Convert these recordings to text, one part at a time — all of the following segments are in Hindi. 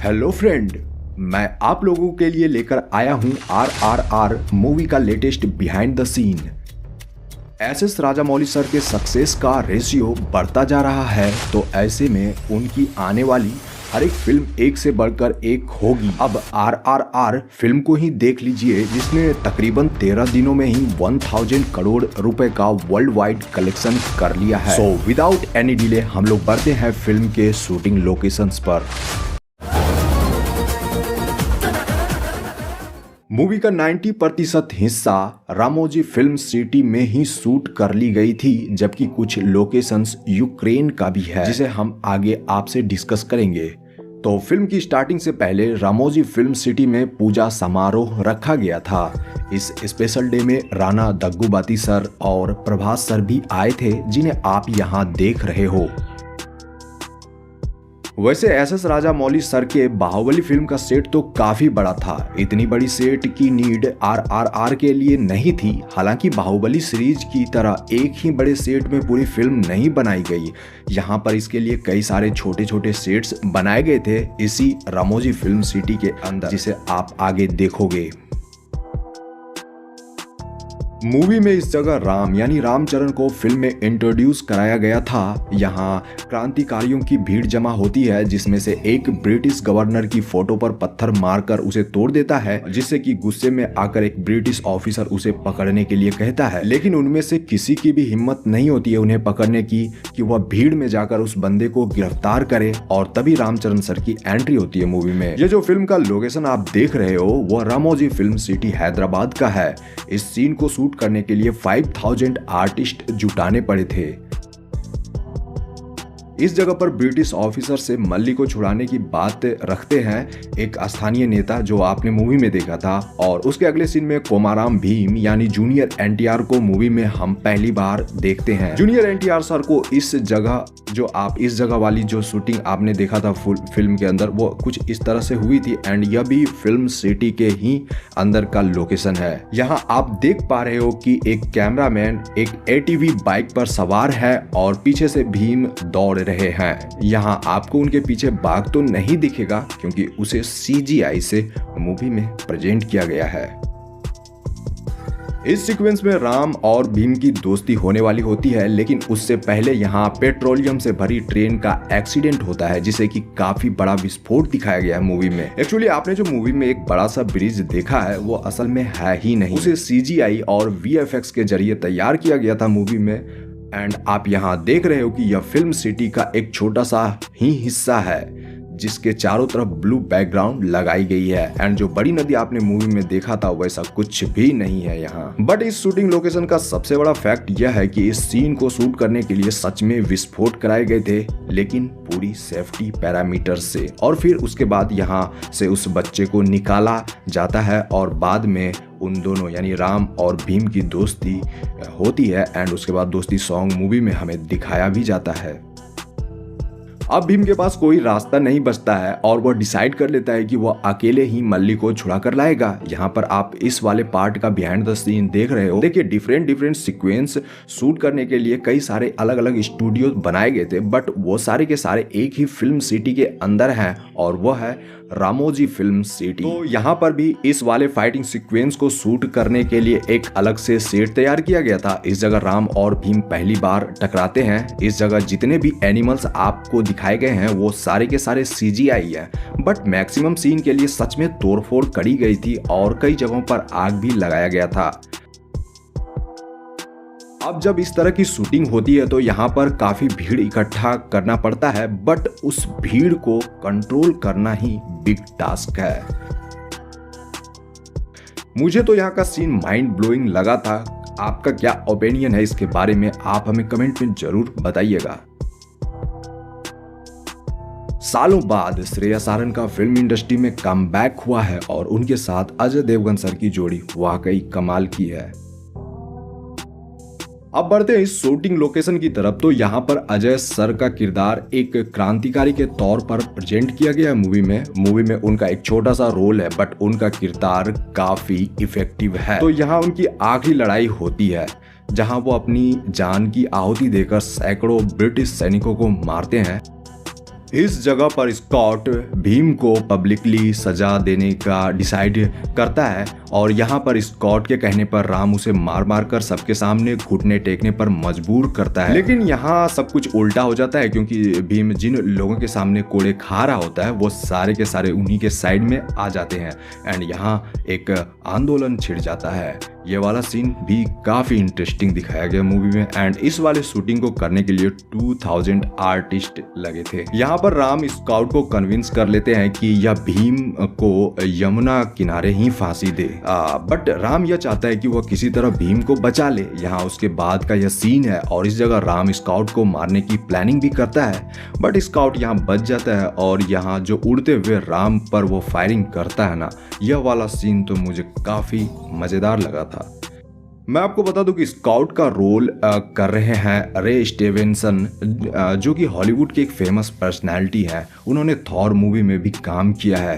हेलो फ्रेंड, मैं आप लोगों के लिए लेकर आया हूं RRR मूवी का latest behind the scene. SS Rajamouli sir के सक्सेस का रेशियो बढ़ता जा रहा है, तो ऐसे में उनकी आने वाली हर एक फिल्म एक से बढ़कर एक होगी। अब RRR फिल्म को ही देख लीजिए, जिसने तकरीबन 13 दिनों में ही 1000 करोड़ रुपए का वर्ल्ड वाइड कलेक्शन कर लिया है। सो विदाउट एनी डिले हम लोग बढ़ते हैं फिल्म के शूटिंग लोकेशंस पर। मूवी का 90% हिस्सा रामोजी फिल्म सिटी में ही शूट कर ली गई थी, जबकि कुछ लोकेशंस यूक्रेन का भी है, जिसे हम आगे आपसे डिस्कस करेंगे। तो फिल्म की स्टार्टिंग से पहले रामोजी फिल्म सिटी में पूजा समारोह रखा गया था। इस स्पेशल डे में राणा दग्गुबाती सर और प्रभास सर भी आए थे, जिन्हें आप यहाँ देख रहे हो। वैसे एसएस राजामौली सर के बाहुबली फिल्म का सेट तो काफी बड़ा था। इतनी बड़ी सेट की नीड RRR के लिए नहीं थी। हालांकि बाहुबली सीरीज की तरह एक ही बड़े सेट में पूरी फिल्म नहीं बनाई गई। यहाँ पर इसके लिए कई सारे छोटे छोटे सेट्स बनाए गए थे इसी रामोजी फिल्म सिटी के अंदर, जिसे आप आगे देखोगे। मूवी में इस जगह राम यानी रामचरण को फिल्म में इंट्रोड्यूस कराया गया था। यहाँ क्रांतिकारियों की भीड़ जमा होती है, जिसमें से एक ब्रिटिश गवर्नर की फोटो पर पत्थर मारकर उसे तोड़ देता है, जिससे कि गुस्से में आकर एक ब्रिटिश ऑफिसर उसे पकड़ने के लिए कहता है। लेकिन उनमें से किसी की भी हिम्मत नहीं होती है उन्हें पकड़ने की, कि वह भीड़ में जाकर उस बंदे को गिरफ्तार करे। और तभी रामचरण सर की एंट्री होती है मूवी में। ये जो फिल्म का लोकेशन आप देख रहे हो, वह रामोजी फिल्म सिटी हैदराबाद का है। इस सीन को शूट करने के लिए 5000 आर्टिस्ट जुटाने पड़े थे। इस जगह पर ब्रिटिश ऑफिसर से मल्ली को छुड़ाने की बात रखते हैं एक स्थानीय नेता, जो आपने मूवी में देखा था। और उसके अगले सीन में कोमाराम भीम यानी जूनियर NTR को मूवी में हम पहली बार देखते हैं। जूनियर NTR सर को इस जगह, जो आप इस जगह वाली जो शूटिंग आपने देखा था फिल्म के अंदर, वो कुछ इस तरह से हुई थी। एंड यह भी फिल्म सिटी के ही अंदर का लोकेशन है। यहाँ आप देख पा रहे हो कि एक कैमरामैन एक ATV बाइक पर सवार है और पीछे से भीम दौड़ रहे हैं। यहाँ आपको उनके पीछे बाघ तो नहीं दिखेगा, क्योंकि उसे CGI से मूवी में प्रेजेंट किया गया है। इस सीक्वेंस में राम और भीम की दोस्ती होने वाली होती है, लेकिन उससे पहले यहाँ पेट्रोलियम से भरी ट्रेन का एक्सीडेंट होता है, जिसे कि काफी बड़ा विस्फोट दिखाया गया है मूवी में। एक्चुअली आपने जो मूवी में एक बड़ा सा ब्रिज देखा है, वो असल में है ही नहीं। उसे CGI और VFX के जरिए तैयार किया गया था मूवी में। एंड आप यहाँ देख रहे हो कि यह फिल्म सिटी का एक छोटा सा ही हिस्सा है, जिसके चारों तरफ ब्लू बैकग्राउंड लगाई गई है। एंड जो बड़ी नदी आपने मूवी में देखा था, वैसा कुछ भी नहीं है यहाँ। बट इस शूटिंग लोकेशन का सबसे बड़ा फैक्ट यह है कि इस सीन को शूट करने के लिए सच में विस्फोट कराए गए थे, लेकिन पूरी सेफ्टी पैरामीटर से। और फिर उसके बाद यहाँ से उस बच्चे को निकाला जाता है और बाद में उन दोनों यानी राम और भीम की दोस्ती होती है। एंड उसके बाद दोस्ती सॉन्ग मूवी में हमें दिखाया भी जाता है। अब भीम के पास कोई रास्ता नहीं बचता है और वह डिसाइड कर लेता है कि वह अकेले ही मल्ली को छुड़ा कर लाएगा। यहाँ पर आप इस वाले पार्ट का बिहाइंड द सीन देख रहे हो। देखिए, डिफरेंट सीक्वेंस शूट करने के लिए कई सारे अलग अलग स्टूडियो बनाए गए थे, बट वो सारे के सारे एक ही फिल्म सिटी के अंदर हैं, और वह है रामोजी फिल्म सिटी। तो यहाँ पर भी इस वाले फाइटिंग सीक्वेंस को शूट करने के लिए एक अलग से सेट तैयार किया गया था। इस जगह राम और भीम पहली बार टकराते हैं। इस जगह जितने भी एनिमल्स आपको दिखाए गए हैं, वो सारे के सारे CGI है। बट मैक्सिमम सीन के लिए सच में तोड़फोड़ करी गई थी और कई जगहों पर आग भी लगाया गया था। अब जब इस तरह की शूटिंग होती है, तो यहाँ पर काफी भीड़ इकट्ठा करना पड़ता है, बट उस भीड़ को कंट्रोल करना ही बिग टास्क है। मुझे तो यहाँ का सीन माइंड ब्लोइंग लगा था। आपका क्या ओपिनियन है इसके बारे में, आप हमें कमेंट में जरूर बताइएगा। सालों बाद श्रेया सारन का फिल्म इंडस्ट्री में कमबैक हुआ है और उनके साथ अजय देवगन सर की जोड़ी वाकई कमाल की है। अब बढ़ते हैं इस शूटिंग लोकेशन की तरफ। तो यहाँ पर अजय सर का किरदार एक क्रांतिकारी के तौर पर प्रेजेंट किया गया है मूवी में। मूवी में उनका एक छोटा सा रोल है, बट उनका किरदार काफी इफेक्टिव है। तो यहाँ उनकी आखिरी लड़ाई होती है, जहाँ वो अपनी जान की आहुति देकर सैकड़ों ब्रिटिश सैनिकों को मारते हैं। इस जगह पर स्कॉट भीम को पब्लिकली सजा देने का डिसाइड करता है और यहाँ पर स्कॉट के कहने पर राम उसे मार मार कर सबके सामने घुटने टेकने पर मजबूर करता है। लेकिन यहाँ सब कुछ उल्टा हो जाता है क्योंकि भीम जिन लोगों के सामने कोड़े खा रहा होता है वो सारे के सारे उन्हीं के साइड में आ जाते हैं एंड यहाँ एक आंदोलन छिड़ जाता है। ये वाला सीन भी काफी इंटरेस्टिंग दिखाया गया मूवी में एंड इस वाले शूटिंग को करने के लिए 2000 आर्टिस्ट लगे थे। यहाँ पर राम स्काउट को कन्विंस कर लेते हैं कि यह भीम को यमुना किनारे ही फांसी दे, बट राम यह चाहता है कि वह किसी तरह भीम को बचा ले। यहाँ उसके बाद का यह सीन है और इस जगह राम स्काउट को मारने की प्लानिंग भी करता है बट स्काउट यहाँ बच जाता है और यहाँ जो उड़ते हुए राम पर वो फायरिंग करता है ना, यह वाला सीन तो मुझे काफी मजेदार लगा था। मैं आपको बता दूं कि स्काउट का रोल कर रहे हैं रे स्टीवेंसन, जो कि हॉलीवुड के एक फेमस पर्सनैलिटी है। उन्होंने थॉर मूवी में भी काम किया है।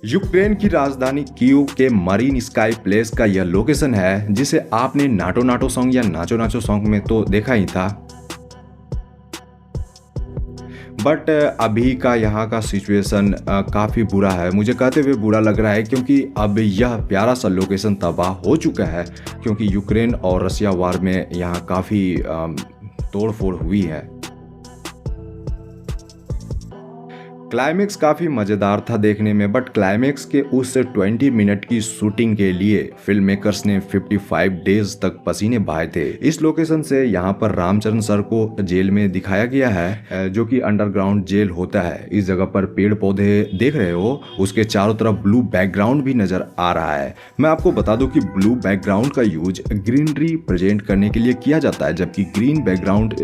यूक्रेन की राजधानी कीव के मरीन स्काई प्लेस का यह लोकेशन है जिसे आपने नाटो नाटो सॉन्ग या नाचो नाचो सॉन्ग में तो देखा ही था, बट अभी का यहाँ का सिचुएशन काफ़ी बुरा है। मुझे कहते हुए बुरा लग रहा है क्योंकि अब यह प्यारा सा लोकेशन तबाह हो चुका है क्योंकि यूक्रेन और रसिया वार में यहाँ काफ़ी तोड़फोड़ हुई है। क्लाइमेक्स काफ़ी मज़ेदार था देखने में बट क्लाइमेक्स के उस 20 मिनट की शूटिंग के लिए फिल्म मेकर्स ने 55 डेज तक पसीने बहाए थे। इस लोकेशन से यहाँ पर रामचरण सर को जेल में दिखाया गया है जो कि अंडरग्राउंड जेल होता है। इस जगह पर पेड़ पौधे देख रहे हो, उसके चारों तरफ ब्लू बैकग्राउंड भी नजर आ रहा है। मैं आपको बता दूं कि ब्लू बैकग्राउंड का यूज ग्रीनरी प्रेजेंट करने के लिए किया जाता है, जबकि ग्रीन बैकग्राउंड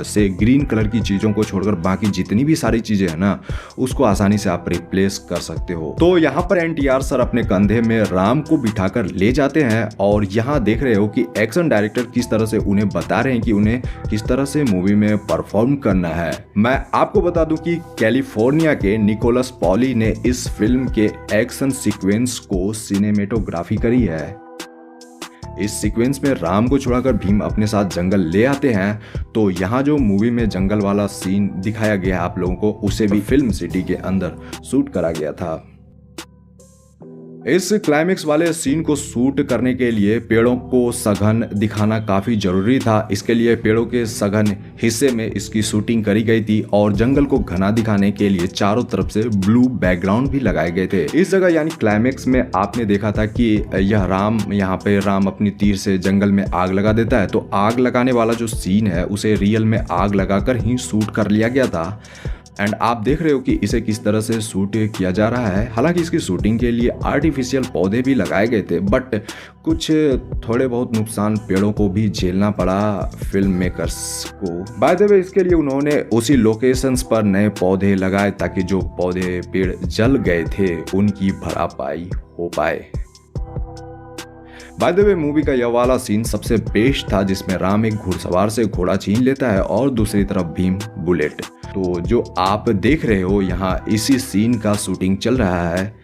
से ग्रीन कलर की चीज़ों को छोड़कर बाकी जितनी भी सारी चीज़ें हैं ना उसको आसानी से आप रिप्लेस कर सकते हो। तो यहाँ पर एनटीआर सर अपने कंधे में राम को बिठाकर ले जाते हैं और यहाँ देख रहे हो कि एक्शन डायरेक्टर किस तरह से उन्हें बता रहे हैं कि उन्हें किस तरह से मूवी में परफॉर्म करना है। मैं आपको बता दूं कि कैलिफोर्निया के निकोलस पॉली ने इस फिल्म के एक्शन सीक्वेंस को सिनेमेटोग्राफी करी है। इस सीक्वेंस में राम को छुड़ाकर भीम अपने साथ जंगल ले आते हैं, तो यहाँ जो मूवी में जंगल वाला सीन दिखाया गया है आप लोगों को, उसे भी फिल्म सिटी के अंदर शूट करा गया था। इस क्लाइमेक्स वाले सीन को शूट करने के लिए पेड़ों को सघन दिखाना काफी जरूरी था। इसके लिए पेड़ों के सघन हिस्से में इसकी शूटिंग करी गई थी और जंगल को घना दिखाने के लिए चारों तरफ से ब्लू बैकग्राउंड भी लगाए गए थे। इस जगह यानी क्लाइमेक्स में आपने देखा था कि यह यहाँ पे राम अपनी तीर से जंगल में आग लगा देता है, तो आग लगाने वाला जो सीन है उसे रियल में आग लगाकर ही शूट कर लिया गया था। एंड आप देख रहे हो कि इसे किस तरह से शूट किया जा रहा है। हालांकि इसकी शूटिंग के लिए आर्टिफिशियल पौधे भी लगाए गए थे बट कुछ थोड़े बहुत नुकसान पेड़ों को भी झेलना पड़ा फिल्म मेकर्स को। बाय द वे इसके लिए उन्होंने उसी लोकेशंस पर नए पौधे लगाए ताकि जो पौधे पेड़ जल गए थे उनकी भरपाई हो पाए। बाय द वे मूवी का यह वाला सीन सबसे बेस्ट था जिसमें राम एक घुड़सवार से घोड़ा छीन लेता है और दूसरी तरफ भीम बुलेट। तो जो आप देख रहे हो यहाँ इसी सीन का शूटिंग चल रहा है।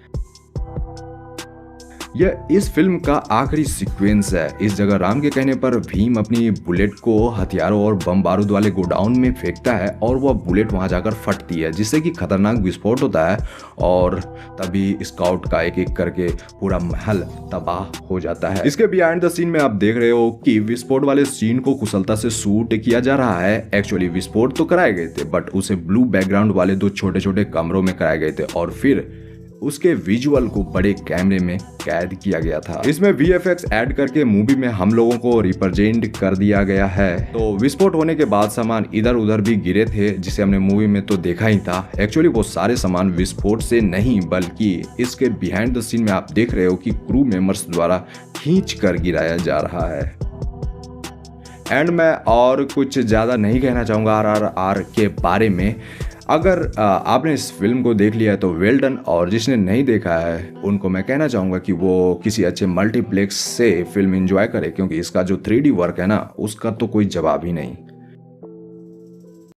यह इस फिल्म का आखिरी सीक्वेंस है। इस जगह राम के कहने पर भीम अपनी बुलेट को हथियारों और बम बारूद वाले गोडाउन में फेंकता है और वह बुलेट वहां जाकर फटती है जिससे कि खतरनाक विस्फोट होता है और तभी स्काउट का एक एक करके पूरा महल तबाह हो जाता है। इसके बिहाइंड द सीन में आप देख रहे हो कि विस्फोट वाले सीन को कुशलता से शूट किया जा रहा है। एक्चुअली विस्फोट तो कराए गए थे बट उसे ब्लू बैकग्राउंड वाले दो छोटे छोटे कमरों में कराए गए थे और फिर उसके विजुअल को बड़े कैमरे में कैद किया गया था। इसमें वीएफएक्स ऐड करके मूवी में हम लोगों को रिप्रेजेंट कर दिया गया है। तो विस्फोट होने के बाद सामान इधर उधर भी गिरे थे जिसे हमने मूवी में तो देखा ही था। एक्चुअली वो सारे सामान विस्फोट से नहीं बल्कि इसके बिहाइंड द सीन में आप देख रहे हो कि क्रू मेंबर्स द्वारा खींच कर गिराया जा रहा है। एंड मैं और कुछ ज्यादा नहीं कहना चाहूंगा RRR के बारे में। अगर आपने इस फिल्म को देख लिया है तो वेल डन, और जिसने नहीं देखा है उनको मैं कहना चाहूँगा कि वो किसी अच्छे मल्टीप्लेक्स से फिल्म एंजॉय करे क्योंकि इसका जो 3D वर्क है ना उसका तो कोई जवाब ही नहीं।